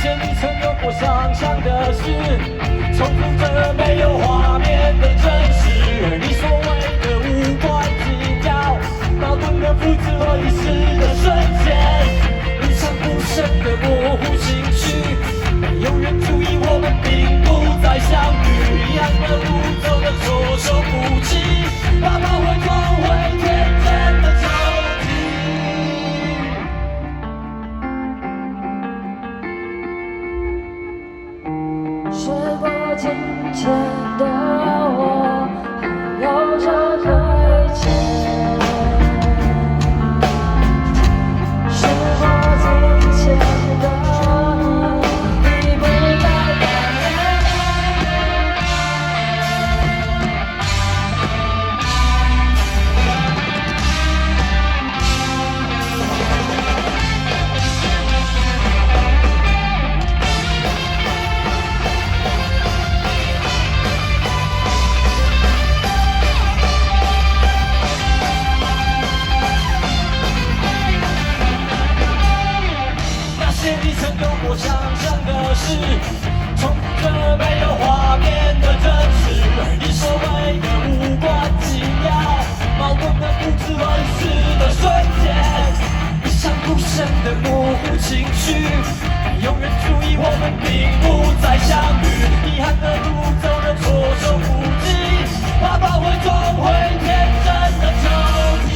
现你曾有过想象的事，重复着没有画面的真实，而你所谓的无关紧要，矛盾的复制和遗失的瞬间，一场无声的模糊情绪，没有人注意我们并不再相遇，一样的路走得措手不及，把炮灰装回天真的抽屉。时过境迁的我，还有着亏欠。时过境迁的你，已不再眷你曾有过想象的事，重复着没有画面的真实，而你所谓的无关紧要，矛盾的复制和遗失的瞬间，一场无声的模糊情绪，没有人注意我们并不再相遇，遗憾的路走得措手不及，把炮灰装回天真的抽屉。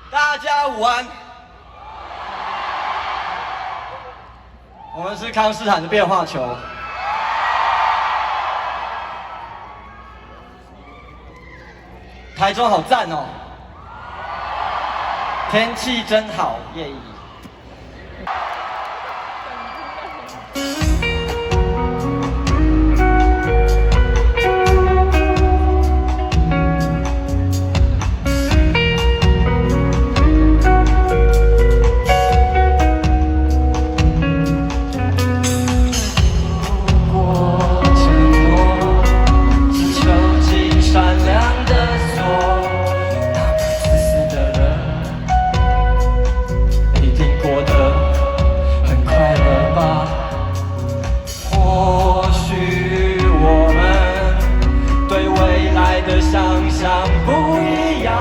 大家午安，我们是康斯坦的变化球。台中好赞哦，天气真好，耶！想象不一样，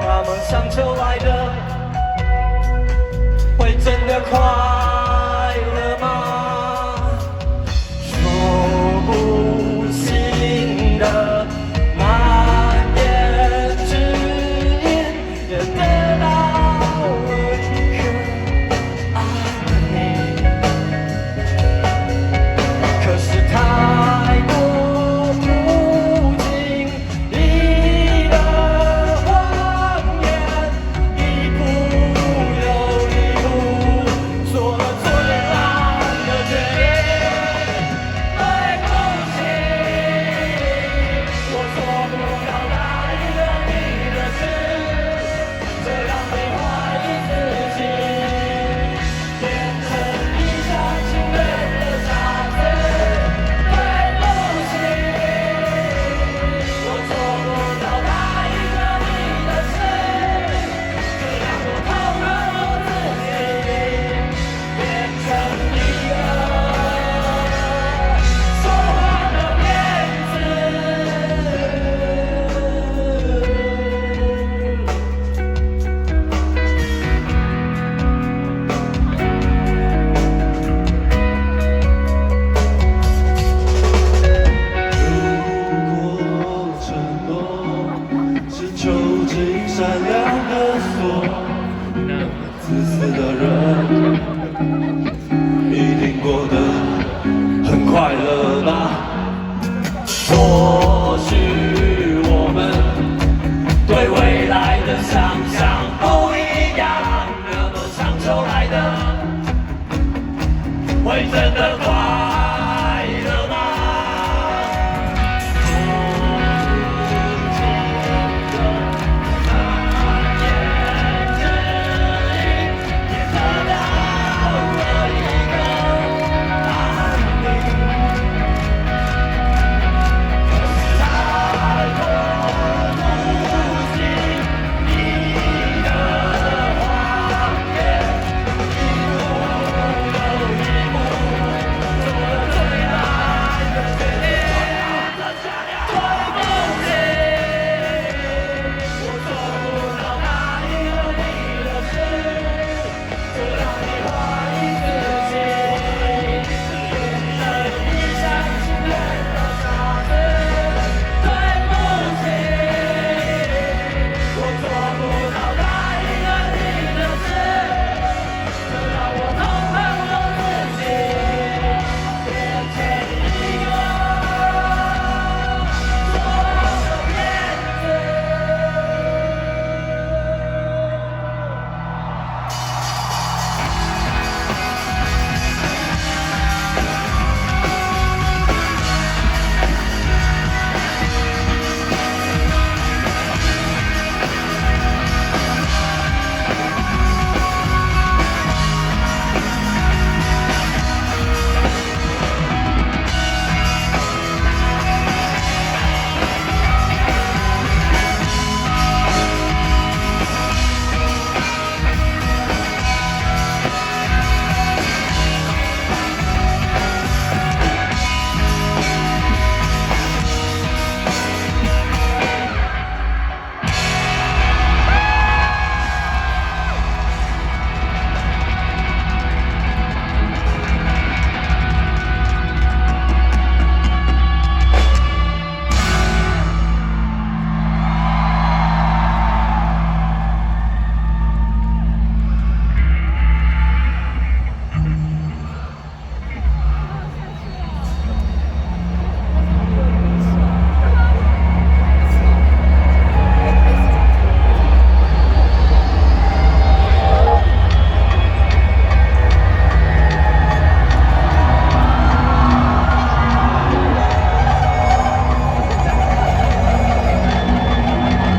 那梦想求来的会真的快乐吗？说不清的满眼指引，也得到了一个安宁。可是太多不经意的谎言，亮的锁，那么自私的人，一定过得很快乐吧？或许我们对未来的想象不一样，那么长久来的，会真的快乐吗？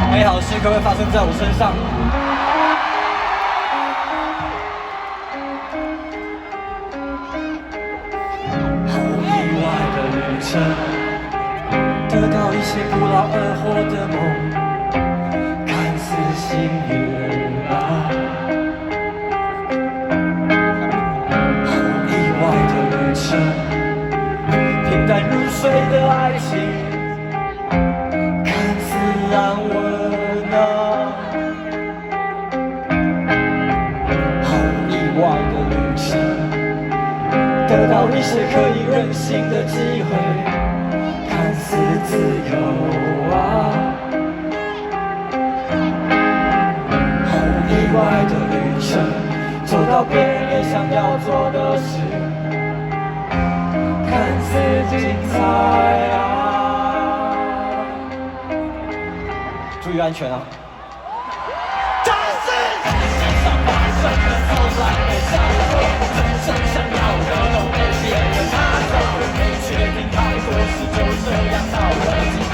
美好的事可不可以发生在我身上？好意外的旅程，得到一些不劳而获的梦，看似幸运啊。好意外的旅程，平淡如水的爱情，看似安稳。好意外的旅程，得到一些可以任性的机会，看似自由啊。好意外的旅程，走到别人也想要做的事，看似精彩啊。注意安全啊！但是世上发生的从来没想过，真正想要的都被别人拿走，没确定太多事就这样到了今天，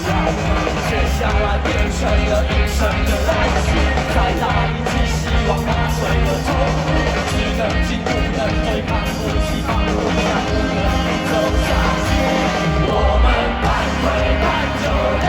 让我们接下来变成了一生的来去，再大一次希望它会有痛苦，只能进不能对抗，不期望不想不能走下去，我们半推半就的。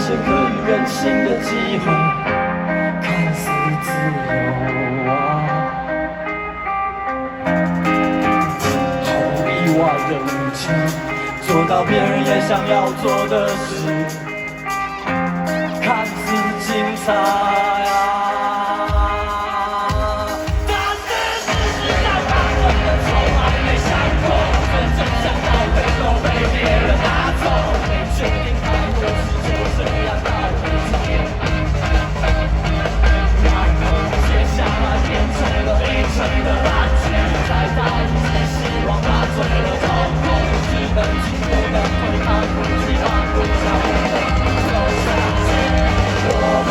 现可以任性的机会，看似自由啊，毫无意外的武器，做到别人也想要做的事，看似精彩啊。我们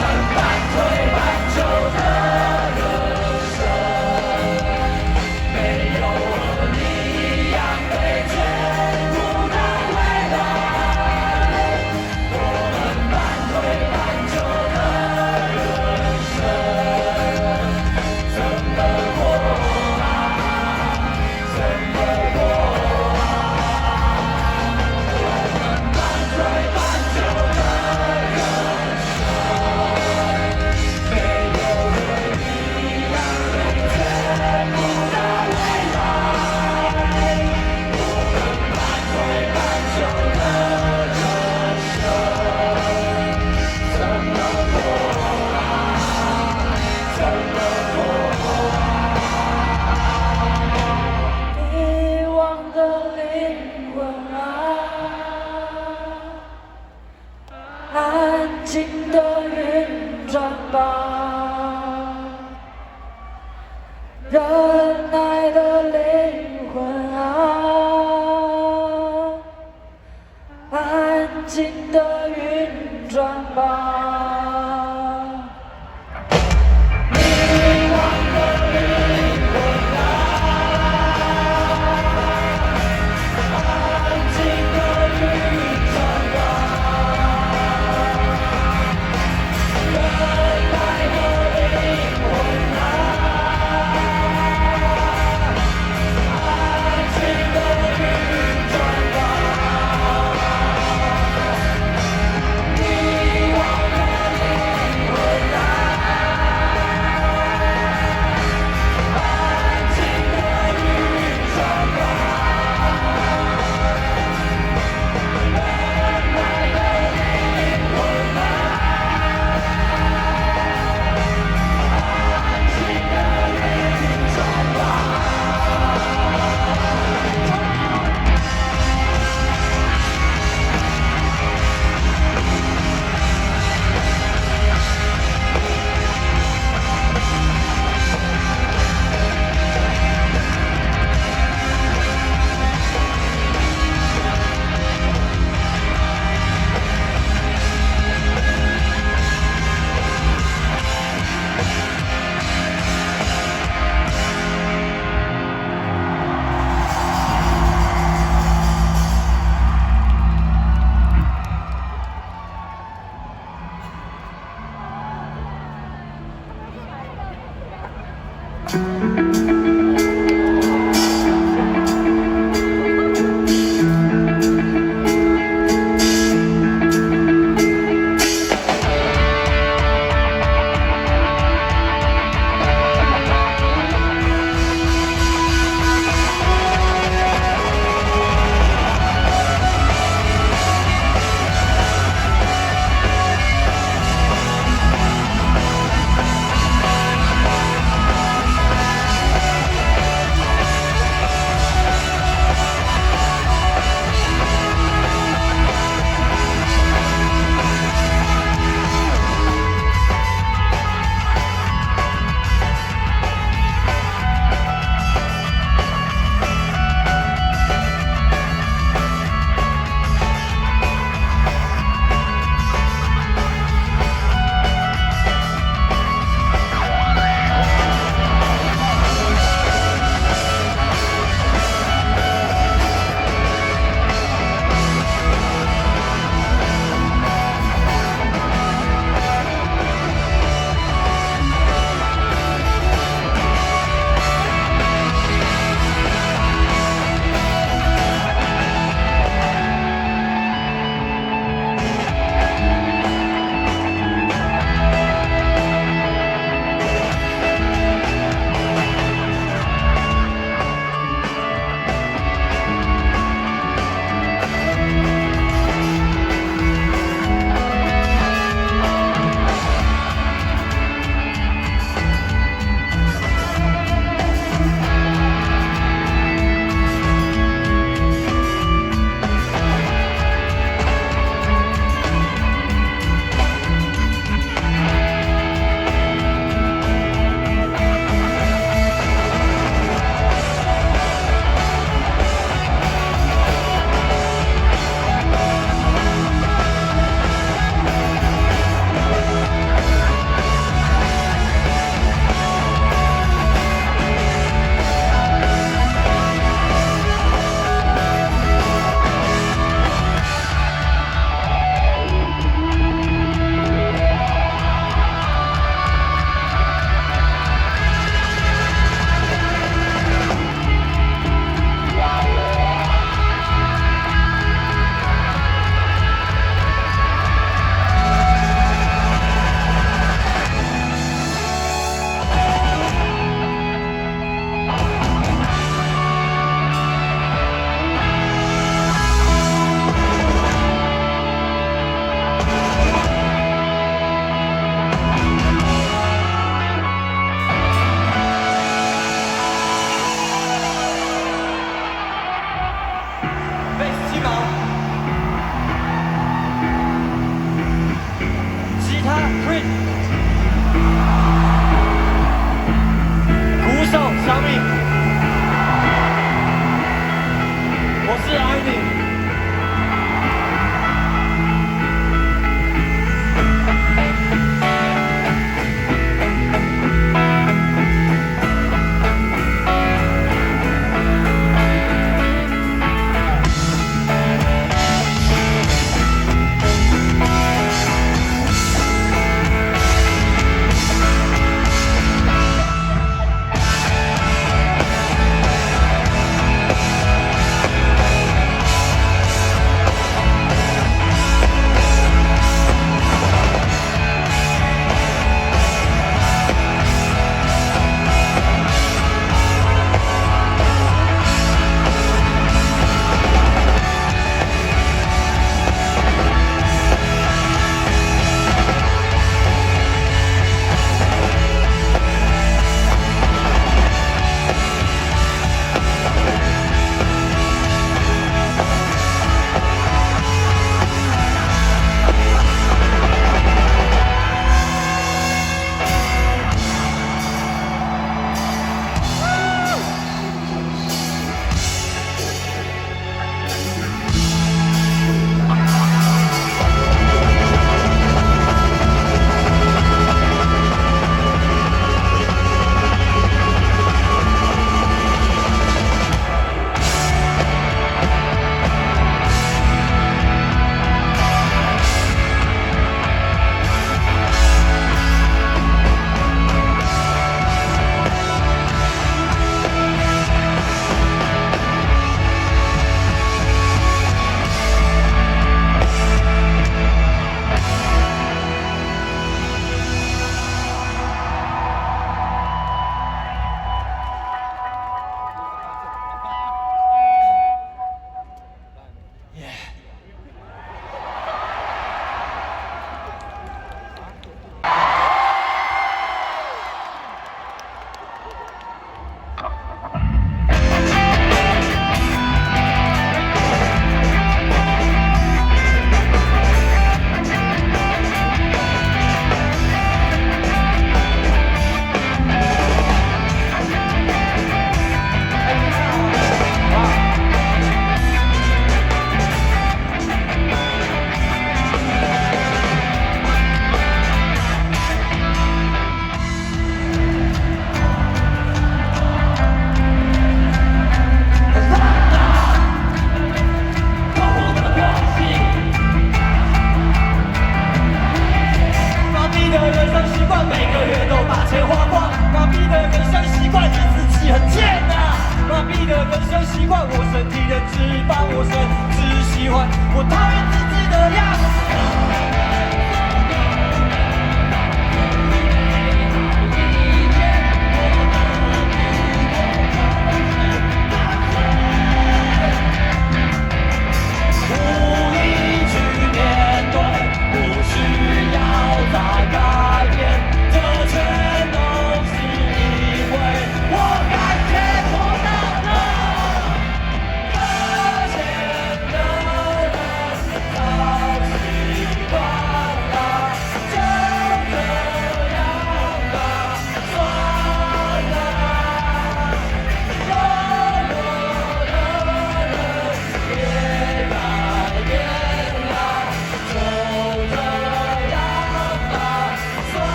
金毛，吉他 Chris， 鼓手小米，我是艾米。人生习惯，我身体的脂肪，我甚至喜欢我讨厌自己的样子。